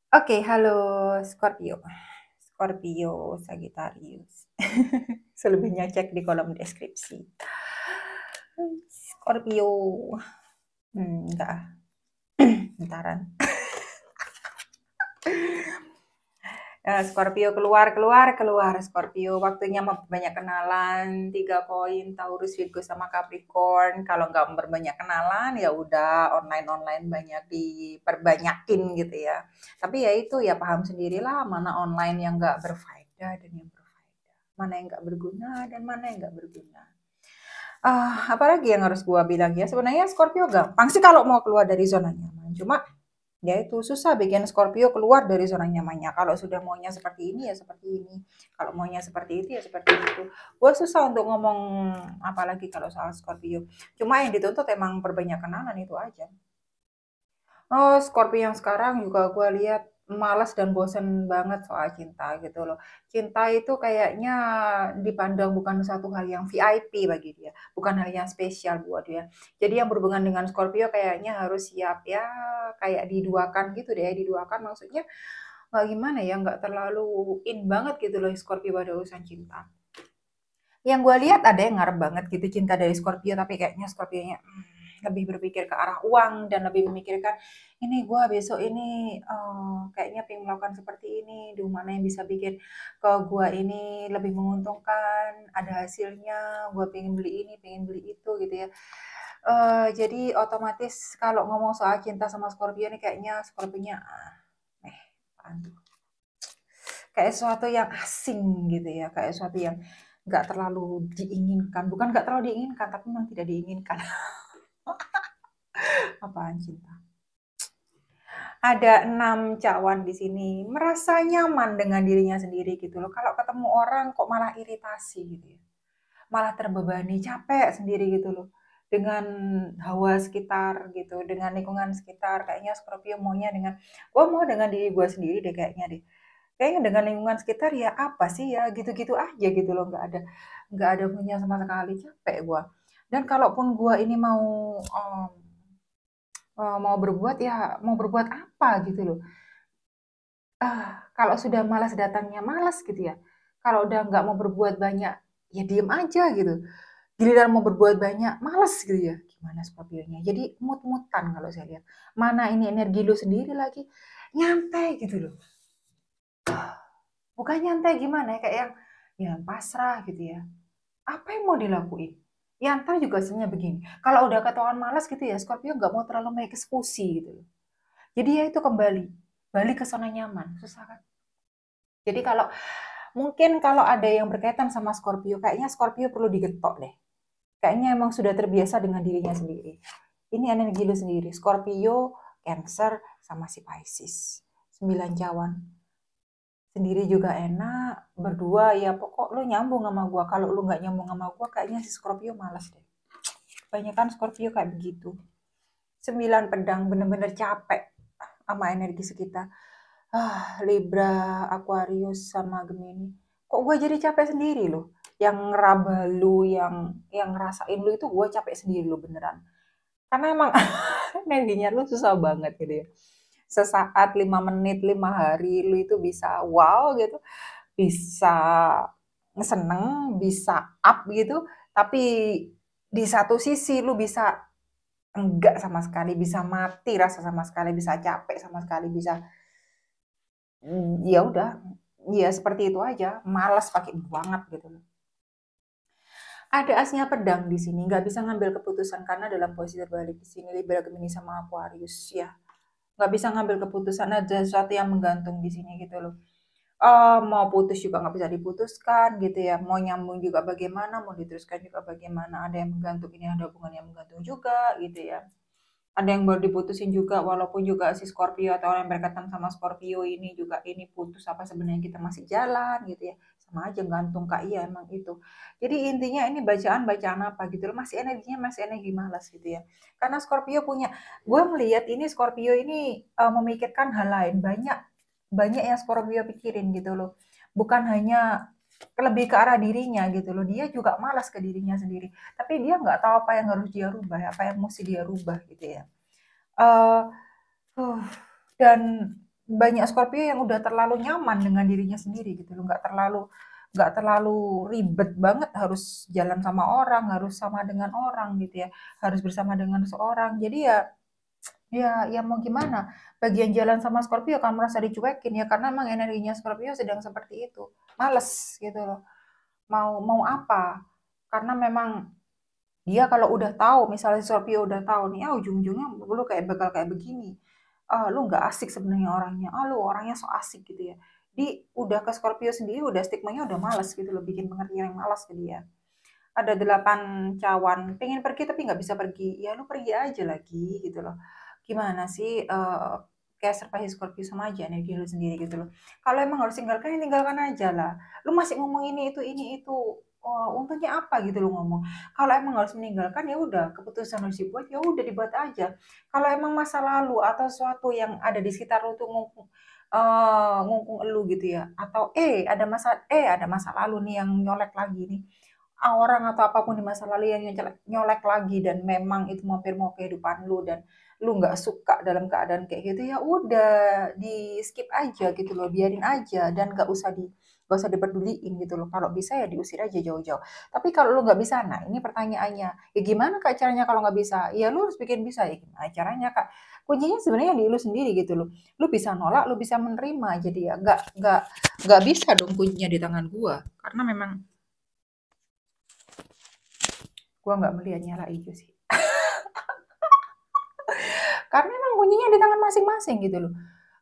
Oke, halo Scorpio. Scorpio, Sagittarius. Selebihnya cek di kolom deskripsi. Scorpio. Enggak ah. Bentaran. Scorpio keluar, keluar, keluar. Scorpio waktunya memperbanyak kenalan. 3 koin, Taurus, Virgo, sama Capricorn. Kalau nggak memperbanyak kenalan, ya udah online-online banyak diperbanyakin gitu ya. Tapi ya itu ya paham sendirilah mana online yang nggak berfaedah dan yang berfaedah. Mana yang nggak berguna dan mana yang nggak berguna. Apalagi yang harus gua bilang ya, sebenarnya Scorpio gampang sih kalau mau keluar dari zona nyaman. Cuma ya itu susah bikin Scorpio keluar dari zona nyamannya. Kalau sudah maunya seperti ini ya seperti ini. Kalau maunya seperti itu ya seperti itu. Gue susah untuk ngomong apalagi kalau soal Scorpio. Cuma yang dituntut emang perbanyak kenalan itu aja. Oh, Scorpio yang sekarang juga gue lihat malas dan bosen banget soal cinta gitu loh. Cinta itu kayaknya dipandang bukan satu hal yang VIP bagi dia, bukan hal yang spesial buat dia. Jadi yang berhubungan dengan Scorpio kayaknya harus siap ya, kayak diduakan gitu deh, diduakan maksudnya nggak gimana ya, nggak terlalu in banget gitu loh Scorpio pada urusan cinta. Yang gue lihat ada yang ngarep banget gitu cinta dari Scorpio, tapi kayaknya Scorpionya lebih berpikir ke arah uang dan lebih memikirkan ini gue besok ini kayaknya pengen melakukan seperti ini, di mana yang bisa bikin ke gue ini lebih menguntungkan, ada hasilnya, gue pengen beli ini, pengen beli itu gitu ya. Jadi otomatis kalau ngomong soal cinta sama Scorpio nih kayaknya Scorpionya eh apaan tuh? Kayak sesuatu yang asing gitu ya, kayak sesuatu yang nggak terlalu diinginkan, bukan nggak terlalu diinginkan, tapi memang tidak diinginkan. Apaan cinta? Ada 6 cawan di sini, merasa nyaman dengan dirinya sendiri gitu loh. Kalau ketemu orang kok malah iritasi gitu ya. Malah terbebani, capek sendiri gitu loh. Dengan hawa sekitar gitu, dengan lingkungan sekitar. Kayaknya Scorpio maunya dengan, gue mau dengan diri gue sendiri deh kayaknya deh. Kayaknya dengan lingkungan sekitar ya apa sih ya gitu-gitu aja gitu loh, nggak ada punya sama sekali, capek gue. Dan kalaupun gue ini mau berbuat ya mau berbuat apa gitu loh. Kalau sudah malas datangnya malas gitu ya. Kalau udah nggak mau berbuat banyak ya diem aja gitu. Giliran mau berbuat banyak malas gitu ya. Gimana Scorpionya? Jadi mut-mutan kalau saya lihat. Mana ini energi lu sendiri lagi nyantai gitu loh. Bukan nyantai gimana ya, kayak yang pasrah gitu ya. Apa yang mau dilakuin? Nyantai juga sebenarnya begini. Kalau udah ketahuan malas gitu ya, Scorpio nggak mau terlalu mengeksekusi gitu. Jadi ya itu kembali, balik ke zona nyaman. Susah kan? Jadi kalau ada yang berkaitan sama Scorpio, kayaknya Scorpio perlu digetok deh. Kayaknya emang sudah terbiasa dengan dirinya sendiri. Ini energi lu sendiri. Scorpio, Cancer, sama si Pisces. 9 cawan. Sendiri juga enak, berdua ya pokok lu nyambung sama gua. Kalau lu nggak nyambung sama gua, kayaknya si Scorpio malas deh. Kebanyakan Scorpio kayak begitu. 9 pedang bener-bener capek sama energi sekitar. Libra, Aquarius, sama Gemini. Kok gue jadi capek sendiri loh. Yang ngeraba lu, yang ngerasain lu itu gue capek sendiri loh beneran. Karena emang energinya lu susah banget gitu ya. Sesaat, 5 menit, 5 hari lu itu bisa wow gitu, bisa seneng, bisa up gitu, tapi di satu sisi lu bisa enggak sama sekali, bisa mati rasa sama sekali, bisa capek sama sekali, bisa ya udah, ya seperti itu aja, malas pakai banget gitu loh. Ada asnya pedang di sini, nggak bisa ngambil keputusan karena dalam posisi terbalik di sini Libra Gemini sama Aquarius ya, nggak bisa ngambil keputusan, ada sesuatu yang menggantung di sini gitu loh. Mau putus juga nggak bisa diputuskan gitu ya, mau nyambung juga bagaimana, mau diteruskan juga bagaimana, ada yang menggantung ini, ada hubungan yang menggantung juga gitu ya. Ada yang baru diputusin juga, walaupun juga si Scorpio atau orang yang berkaitan sama Scorpio ini juga ini putus apa sebenarnya kita masih jalan gitu ya, sama aja gantung Kak, iya emang itu. Jadi intinya ini bacaan-bacaan apa gitu loh, masih energinya masih energi malas gitu ya. Karena Scorpio punya, gue melihat ini Scorpio ini memikirkan hal lain, banyak banyak yang Scorpio pikirin gitu loh. Bukan hanya lebih ke arah dirinya gitu loh, dia juga malas ke dirinya sendiri. Tapi dia nggak tahu apa yang harus dia rubah, apa yang mesti dia rubah gitu ya. Eh, uh, dan banyak Scorpio yang udah terlalu nyaman dengan dirinya sendiri gitu loh, nggak terlalu ribet banget harus jalan sama orang, harus sama dengan orang gitu ya, harus bersama dengan seorang. Jadi ya mau gimana, bagian jalan sama Scorpio kan merasa dicuekin ya karena emang energinya Scorpio sedang seperti itu, males gitu loh, mau mau apa, karena memang dia kalau udah tahu, misalnya Scorpio udah tahu nih, ujung-ujungnya lu bakal kayak begini. Lu nggak asik sebenarnya orangnya. Lu orangnya so asik gitu ya. Udah ke Scorpio sendiri udah stigmanya udah malas gitu loh, bikin pengertian yang malas ke dia. Ada 8 cawan, pengen pergi tapi nggak bisa pergi. Ya lu pergi aja lagi gitu loh. Gimana sih, kayak surprise Scorpio sama aja energi lu sendiri gitu loh. Kalau emang harus tinggalkan, ya tinggalkan aja lah. Lu masih ngomong ini itu. Oh, untungnya apa gitu lu ngomong. Kalau emang harus meninggalkan ya udah, keputusan harus dibuat ya udah dibuat aja. Kalau emang masa lalu atau sesuatu yang ada di sekitar lu tuh ngungkung elu gitu ya, atau ada masa lalu nih yang nyolek lagi nih. Orang atau apapun di masa lalu yang nyolek lagi dan memang itu mampir mau kehidupan lu dan lu nggak suka dalam keadaan kayak gitu, ya udah di-skip aja gitu loh, biarin aja dan nggak usah dipeduliin gitu loh. Kalau bisa ya diusir aja jauh-jauh. Tapi kalau lu nggak bisa, nah ini pertanyaannya, ya gimana Kak caranya kalau nggak bisa? Ya lu harus bikin bisa, ya gimana caranya Kak? Kuncinya sebenarnya di lu sendiri gitu loh. Lu bisa nolak, lu bisa menerima. Jadi ya nggak bisa dong kuncinya di tangan gua. Karena memang gua nggak melihat nyala hijau sih. Karena emang kuncinya di tangan masing-masing gitu loh.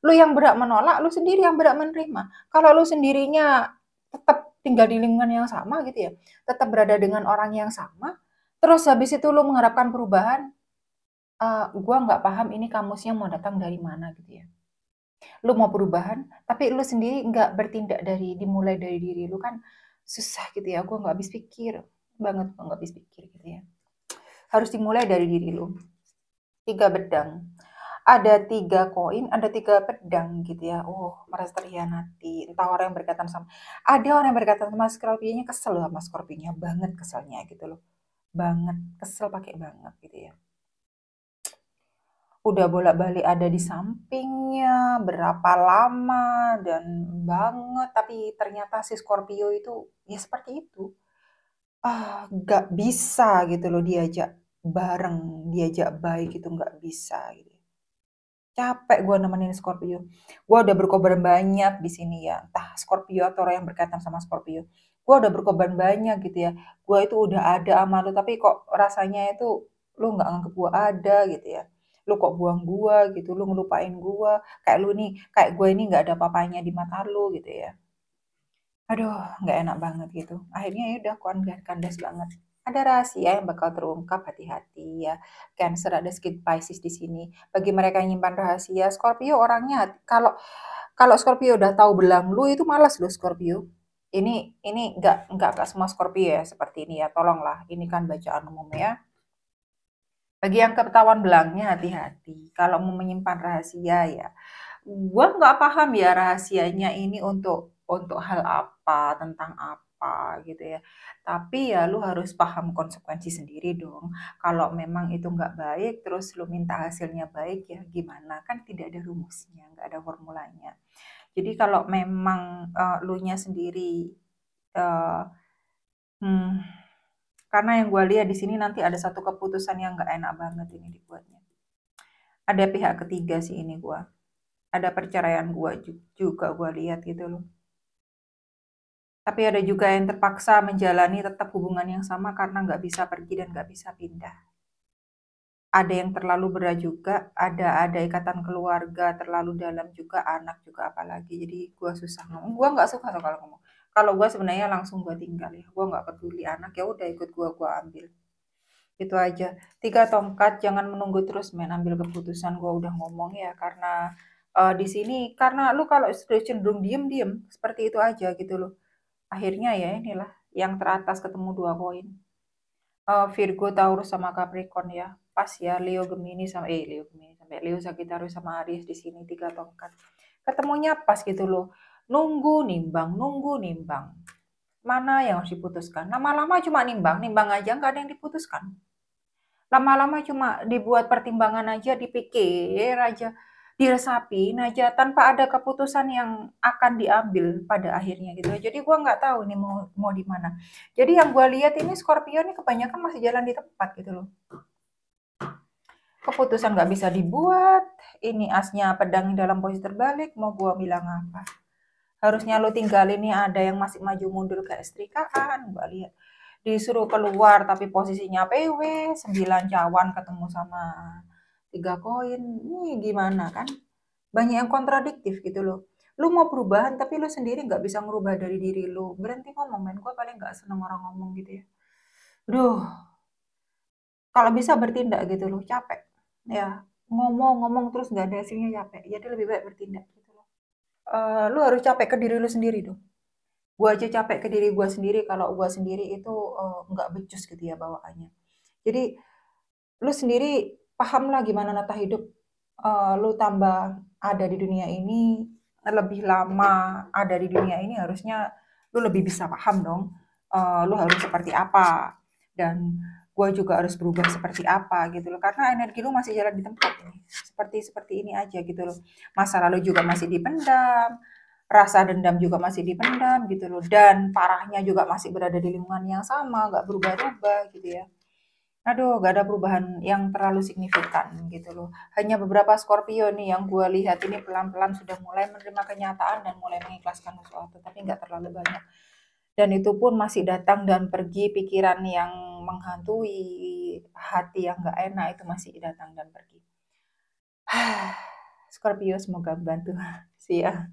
Lu yang berhak menolak, lu sendiri yang berhak menerima. Kalau lu sendirinya tetap tinggal di lingkungan yang sama gitu ya, tetap berada dengan orang yang sama, terus habis itu lu mengharapkan perubahan, gua nggak paham ini kamusnya mau datang dari mana gitu ya. Lu mau perubahan, tapi lu sendiri nggak bertindak dimulai dari diri lu kan susah gitu ya. Gua nggak habis pikir banget, gua nggak habis pikir gitu ya. Harus dimulai dari diri lu. 3 bedang. Ada 3 koin, ada 3 pedang gitu ya. Merasa terhianati. Entah orang yang berkaitan sama ada orang yang berkaitan sama Scorpio-nya kesel loh sama Scorpio-nya, banget keselnya gitu loh. Banget, kesel pakai banget gitu ya. Udah bolak-balik ada di sampingnya, berapa lama dan banget, tapi ternyata si Scorpio itu ya seperti itu. Nggak bisa gitu loh diajak bareng, diajak baik itu nggak bisa gitu. Capek gue nemenin Scorpio. Gue udah berkorban banyak di sini ya, entah Scorpio atau orang yang berkaitan sama Scorpio. Gue udah berkorban banyak gitu ya. Gue itu udah ada sama lu, tapi kok rasanya itu lu nggak nganggep gue ada gitu ya. Lu kok buang gue gitu, lu ngelupain gue. Kayak gue ini nggak ada papanya di mata lu gitu ya. Aduh, nggak enak banget gitu. Akhirnya ya udah kandas banget. Ada rahasia yang bakal terungkap, hati-hati ya. Cancer ada sedikit Pisces di sini. Bagi mereka yang nyimpan rahasia, Scorpio orangnya kalau kalau Scorpio udah tahu belang lu itu malas loh Scorpio. Ini nggak semua Scorpio ya seperti ini ya. Tolonglah, ini kan bacaan umum ya. Bagi yang ketahuan belangnya hati-hati. Kalau mau menyimpan rahasia ya, gua nggak paham ya rahasianya ini untuk hal apa, tentang apa gitu ya. Tapi ya lu harus paham konsekuensi sendiri dong. Kalau memang itu nggak baik, terus lu minta hasilnya baik ya gimana? Kan tidak ada rumusnya, nggak ada formulanya. Jadi kalau memang lu nya sendiri eh, hmm, karena yang gue lihat di sini nanti ada satu keputusan yang nggak enak banget ini dibuatnya. Ada pihak ketiga sih ini gue. Ada perceraian gue juga gue lihat gitu loh. Tapi ada juga yang terpaksa menjalani tetap hubungan yang sama karena nggak bisa pergi dan nggak bisa pindah. Ada yang terlalu berat juga, ada ikatan keluarga terlalu dalam juga, anak juga apalagi. Jadi gue susah ngomong. Gue nggak suka tuh kalau ngomong. Kalau gue sebenarnya langsung gue tinggal ya. Gue nggak peduli anak ya udah ikut gue ambil. Itu aja. 3 tongkat, jangan menunggu terus men ambil keputusan. Gue udah ngomong ya karena di sini karena lu kalau sudah cenderung diem-diem seperti itu aja gitu loh. Akhirnya ya inilah yang teratas ketemu 2 koin. Virgo, Taurus sama Capricorn ya. Pas ya Leo Gemini sampai Leo Sagittarius sama Aries di sini 3 tongkat. Ketemunya pas gitu loh. Nunggu nimbang. Mana yang harus diputuskan? Lama-lama cuma nimbang aja nggak ada yang diputuskan. Lama-lama cuma dibuat pertimbangan aja, dipikir aja. diresapi aja tanpa ada keputusan yang akan diambil pada akhirnya gitu. Jadi gua nggak tahu nih mau mau di mana. Jadi yang gua lihat ini Scorpio nih kebanyakan masih jalan di tempat gitu loh. Keputusan nggak bisa dibuat, ini asnya pedang dalam posisi terbalik, mau gua bilang apa? Harusnya lo tinggalin nih ada yang masih maju mundur kayak setrikaan, gua lihat. Disuruh keluar tapi posisinya PW, 9 cawan ketemu sama 3 koin. Ini gimana kan? Banyak yang kontradiktif gitu loh. Lu mau perubahan tapi lu sendiri nggak bisa ngerubah dari diri lu. Berhenti ngomong, men. Gue paling nggak seneng orang ngomong gitu ya. Duh, kalau bisa bertindak gitu loh, capek. Ya, ngomong-ngomong terus nggak ada hasilnya capek. Jadi lebih baik bertindak gitu loh. Lu harus capek ke diri lu sendiri dong. Gue aja capek ke diri gue sendiri kalau gue sendiri itu nggak becus gitu ya bawaannya. Jadi lu sendiri paham lah gimana nata hidup. Lu tambah ada di dunia ini lebih lama ada di dunia ini harusnya lu lebih bisa paham dong. Lu harus seperti apa dan gue juga harus berubah seperti apa gitu loh karena energi lu masih jalan di tempat ini seperti seperti ini aja gitu loh, masa lalu juga masih dipendam, rasa dendam juga masih dipendam gitu loh dan parahnya juga masih berada di lingkungan yang sama nggak berubah-ubah gitu ya. Aduh, gak ada perubahan yang terlalu signifikan gitu loh. Hanya beberapa Scorpio nih yang gue lihat ini pelan-pelan sudah mulai menerima kenyataan dan mulai mengikhlaskan sesuatu, tapi nggak terlalu banyak. Dan itu pun masih datang dan pergi, pikiran yang menghantui, hati yang nggak enak itu masih datang dan pergi. Scorpio semoga membantu. Sih ya.